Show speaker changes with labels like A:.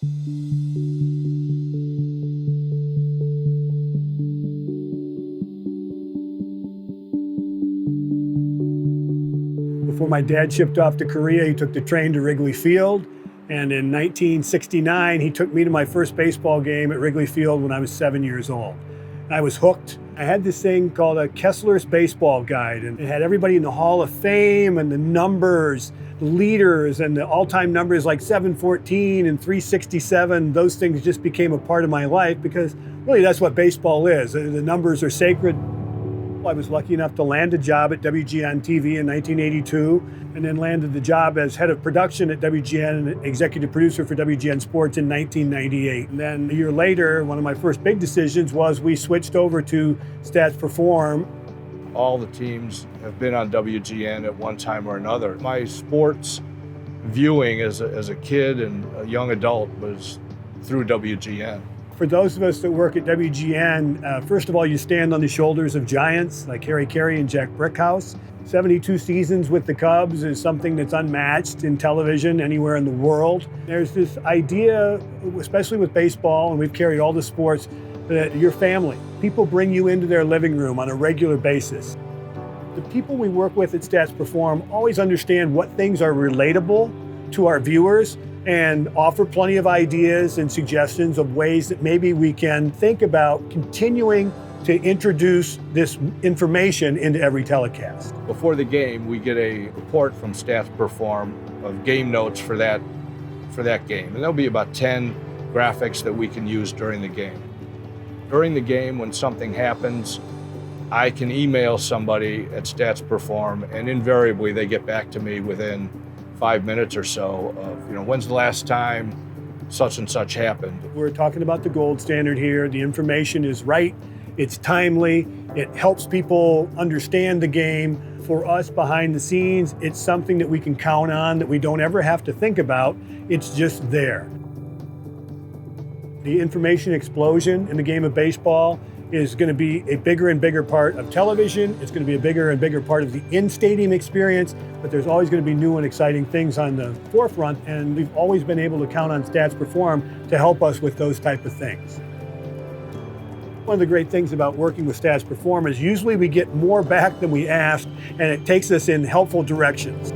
A: Before my dad shipped off to Korea, he took the train to Wrigley Field. And in 1969, he took me to my first baseball game at Wrigley Field when I was 7 years old. I was hooked. I had this thing called a Kessler's Baseball Guide, and it had everybody in the Hall of Fame and the numbers, the leaders, and the all-time numbers like 714 and 367. Those things just became a part of my life because really that's what baseball is. The numbers are sacred. I was lucky enough to land a job at WGN TV in 1982, and then landed the job as head of production at WGN and executive producer for WGN Sports in 1998. And then a year later, one of my first big decisions was we switched over to Stats Perform.
B: All the teams have been on WGN at one time or another. My sports viewing as a kid and a young adult was through WGN.
A: For those of us that work at WGN, first of all, you stand on the shoulders of giants like Harry Carey and Jack Brickhouse. 72 seasons with the Cubs is something that's unmatched in television anywhere in the world. There's this idea, especially with baseball, and we've carried all the sports, that your family, people bring you into their living room on a regular basis. The people we work with at Stats Perform always understand what things are relatable to our viewers and offer plenty of ideas and suggestions of ways that maybe we can think about continuing to introduce this information into every telecast.
B: Before the game, we get a report from Stats Perform of game notes for that game. And there'll be about 10 graphics that we can use during the game. During the game, when something happens, I can email somebody at Stats Perform, and invariably they get back to me within 5 minutes or so of, when's the last time such and such happened.
A: We're talking about the gold standard here. The information is right, it's timely, it helps people understand the game. For us behind the scenes, it's something that we can count on, that we don't ever have to think about. It's just there. The information explosion in the game of baseball is going to be a bigger and bigger part of television. It's going to be a bigger and bigger part of the in-stadium experience, but there's always going to be new and exciting things on the forefront, and we've always been able to count on Stats Perform to help us with those type of things. One of the great things about working with Stats Perform is usually we get more back than we ask, and it takes us in helpful directions.